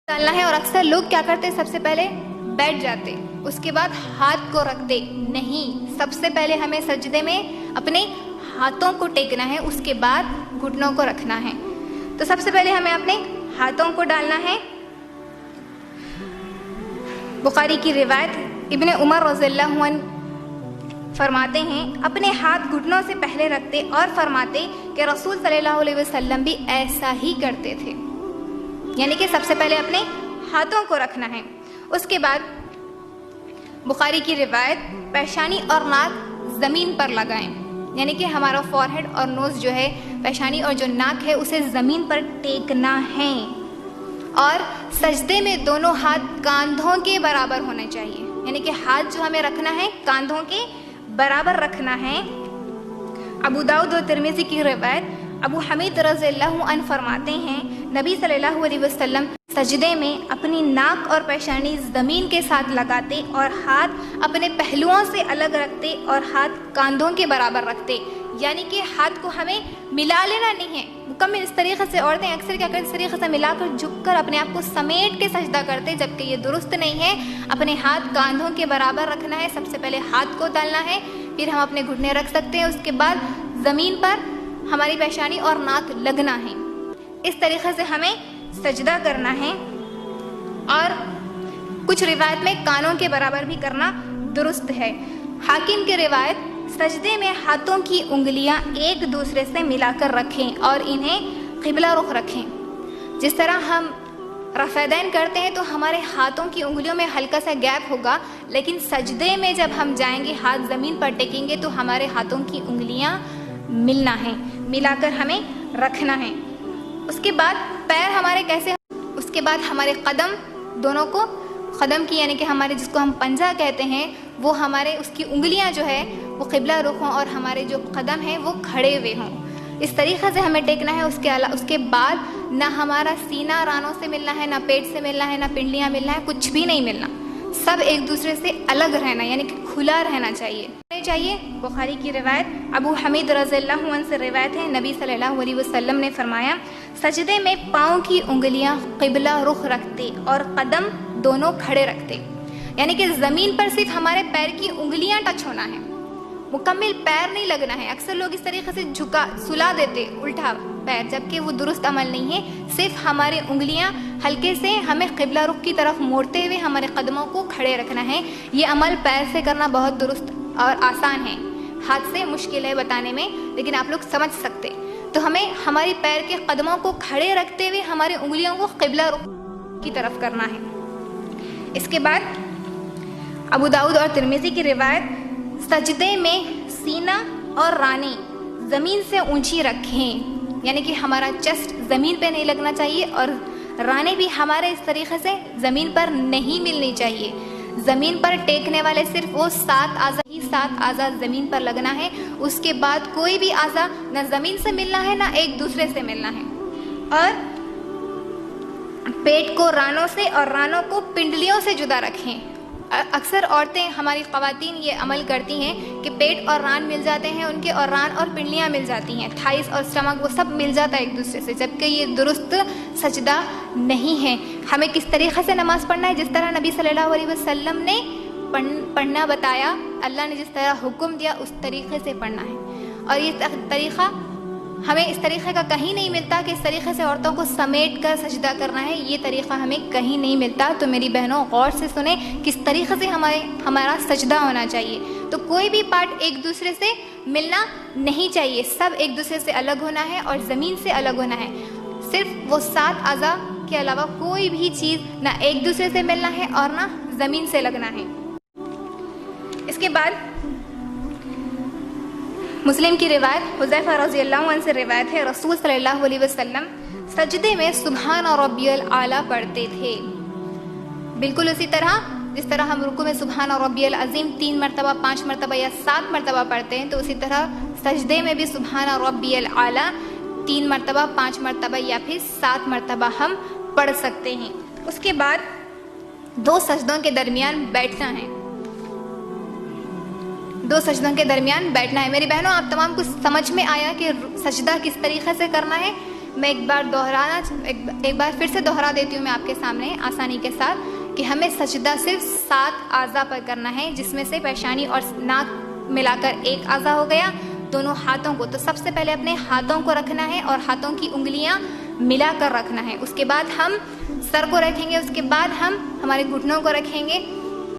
ڈالنا ہے، اور اکثر لوگ کیا کرتے سب سے پہلے بیٹھ جاتے، اس کے بعد ہاتھ کو رکھتے نہیں، سب سے پہلے ہمیں سجدے میں اپنے ہاتھوں کو ٹیکنا ہے، اس کے بعد گھٹنوں کو رکھنا ہے۔ تو سب سے پہلے ہمیں اپنے ہاتھوں کو ڈالنا ہے۔ بخاری کی روایت ابن عمر رضی اللہ عنہ فرماتے ہیں اپنے ہاتھ گھٹنوں سے پہلے رکھتے اور فرماتے کہ رسول صلی اللہ علیہ وسلم بھی ایسا ہی کرتے تھے، یعنی کہ سب سے پہلے اپنے ہاتھوں کو رکھنا ہے۔ اس کے بعد بخاری کی روایت پیشانی اور ناک زمین پر لگائیں، یعنی کہ ہمارا فورہیڈ اور نوز جو ہے، پیشانی اور جو ناک ہے اسے زمین پر ٹیکنا ہے، اور سجدے میں دونوں ہاتھ کاندھوں کے برابر ہونے چاہیے، یعنی کہ ہاتھ جو ہمیں رکھنا ہے کاندھوں کے برابر رکھنا ہے۔ ابو داؤد اور ترمذی کی روایت ابو حمید رضی اللہ عنہ فرماتے ہیں نبی صلی اللہ علیہ وسلم سجدے میں اپنی ناک اور پیشانی زمین کے ساتھ لگاتے اور ہاتھ اپنے پہلوؤں سے الگ رکھتے اور ہاتھ کاندھوں کے برابر رکھتے، یعنی کہ ہاتھ کو ہمیں ملا لینا نہیں ہے مکمل۔ اس طریقے سے عورتیں اکثر کیا کرتے، اس طریقے سے ملا کر جھک کر اپنے آپ کو سمیٹ کے سجدہ کرتے، جبکہ یہ درست نہیں ہے۔ اپنے ہاتھ کاندھوں کے برابر رکھنا ہے، سب سے پہلے ہاتھ کو ڈالنا ہے، پھر ہم اپنے گھٹنے رکھ سکتے ہیں، اس کے بعد زمین پر ہماری پیشانی اور ناک لگنا ہے۔ اس طریقے سے ہمیں سجدہ کرنا ہے، اور کچھ روایت میں کانوں کے برابر بھی کرنا درست ہے۔ حاکم کی روایت سجدے میں ہاتھوں کی انگلیاں ایک دوسرے سے ملا کر رکھیں اور انہیں قبلہ رخ رکھیں۔ جس طرح ہم رفع یدین کرتے ہیں تو ہمارے ہاتھوں کی انگلیوں میں ہلکا سا گیپ ہوگا، لیکن سجدے میں جب ہم جائیں گے ہاتھ زمین پر ٹیکیں گے تو ہمارے ہاتھوں کی انگلیاں ملنا ہے، ملا کر ہمیں رکھنا ہے۔ اس کے بعد پیر ہمارے کیسے، اس کے بعد ہمارے قدم دونوں کو، قدم کی یعنی کہ ہمارے جس کو ہم پنجہ کہتے ہیں، وہ ہمارے اس کی انگلیاں جو ہے وہ قبلہ رخ ہوں اور ہمارے جو قدم ہیں وہ کھڑے ہوئے ہوں، اس طریقے سے ہمیں ٹیکنا ہے۔ اس کے بعد نہ ہمارا سینہ رانوں سے ملنا ہے، نہ پیٹ سے ملنا ہے، نہ پنڈلیاں ملنا ہے، کچھ بھی نہیں ملنا، سب ایک دوسرے سے الگ رہنا، یعنی کہ کھلا رہنا چاہیے۔ بخاری کی روایت ابو حمید رضی اللہ عنہ سے روایت ہے نبی صلی اللہ علیہ وسلم نے فرمایا سجدے میں پاؤں کی انگلیاں قبلہ رخ رکھتے اور قدم دونوں کھڑے رکھتے، یعنی کہ زمین پر صرف ہمارے پیر کی انگلیاں ٹچ ہونا ہے، مکمل پیر نہیں لگنا ہے۔ اکثر لوگ اس طریقے سے سلا دیتے الٹا پیر، جبکہ وہ درست عمل نہیں ہے۔ صرف ہماری انگلیاں ہلکے سے ہمیں قبلہ رخ کی طرف موڑتے ہوئے ہمارے قدموں کو کھڑے رکھنا ہے۔ یہ عمل پیر سے کرنا بہت درست اور آسان ہے، ہاتھ سے مشکل ہے بتانے میں، لیکن آپ لوگ سمجھ سکتے۔ تو ہمیں ہماری پیر کے قدموں کو کھڑے رکھتے ہوئے ہماری انگلیوں کو قبلہ رخ کی طرف کرنا ہے۔ اس کے بعد ابو داؤد اور ترمذی کی روایت سجدے میں سینہ اور رانی زمین سے اونچی رکھیں، یعنی کہ ہمارا چیسٹ زمین پہ نہیں لگنا چاہیے اور رانے بھی ہمارے اس طریقے سے زمین پر نہیں ملنی چاہیے۔ زمین پر ٹیکنے والے صرف وہ 7 اعضاء زمین پر لگنا ہے، اس کے بعد کوئی بھی اعضاء نہ زمین سے ملنا ہے نہ ایک دوسرے سے ملنا ہے، اور پیٹ کو رانوں سے اور رانوں کو پنڈلیوں سے جدا رکھیں۔ اکثر عورتیں، ہماری خواتین یہ عمل کرتی ہیں کہ پیٹ اور ران مل جاتے ہیں ان کے، اور ران اور پنڈلیاں مل جاتی ہیں، تھائس اور سٹمک وہ سب مل جاتا ہے ایک دوسرے سے، جبکہ یہ درست سجدہ نہیں ہے۔ ہمیں کس طریقے سے نماز پڑھنا ہے، جس طرح نبی صلی اللہ علیہ وسلم نے پڑھنا بتایا، اللہ نے جس طرح حکم دیا اس طریقے سے پڑھنا ہے۔ اور یہ طریقہ ہمیں اس طریقے کا کہیں نہیں ملتا کہ اس طریقے سے عورتوں کو سمیٹ کر سجدہ کرنا ہے، یہ طریقہ ہمیں کہیں نہیں ملتا۔ تو میری بہنوں غور سے سنیں کس طریقے سے ہمارا سجدہ ہونا چاہیے۔ تو کوئی بھی پارٹ ایک دوسرے سے ملنا نہیں چاہیے، سب ایک دوسرے سے الگ ہونا ہے اور زمین سے الگ ہونا ہے۔ صرف وہ 7 اعضاء کے علاوہ کوئی بھی چیز نہ ایک دوسرے سے ملنا ہے اور نہ زمین سے لگنا ہے۔ اس کے بعد مسلم کی روایت حذیفہ رضی اللہ عنہ سے روایت ہے رسول صلی اللہ علیہ وسلم سجدے میں سبحان ربی الاعلیٰ پڑھتے تھے، بالکل اسی طرح جس طرح ہم رکوع میں سبحان ربی العظیم 3 مرتبہ 5 مرتبہ یا 7 مرتبہ پڑھتے ہیں، تو اسی طرح سجدے میں بھی سبحان ربی الاعلیٰ 3 مرتبہ 5 مرتبہ یا پھر 7 مرتبہ ہم پڑھ سکتے ہیں۔ اس کے بعد 2 سجدوں کے درمیان بیٹھنا ہے، 2 سجدوں کے درمیان بیٹھنا ہے۔ میری بہنوں آپ تمام کو سمجھ میں آیا کہ سجدہ کس طریقے سے کرنا ہے؟ میں ایک بار پھر سے دوہرا دیتی ہوں میں آپ کے سامنے آسانی کے ساتھ کہ ہمیں سجدہ صرف 7 اعضاء پر کرنا ہے، جس میں سے پیشانی اور ناک ملا کر 1 اعضاء ہو گیا، دونوں ہاتھوں کو. تو سب سے پہلے اپنے ہاتھوں کو رکھنا ہے اور ہاتھوں کی انگلیاں ملا کر رکھنا ہے. اس کے بعد ہم سر کو رکھیں گے، اس کے بعد ہم ہمارے گھٹنوں کو رکھیں گے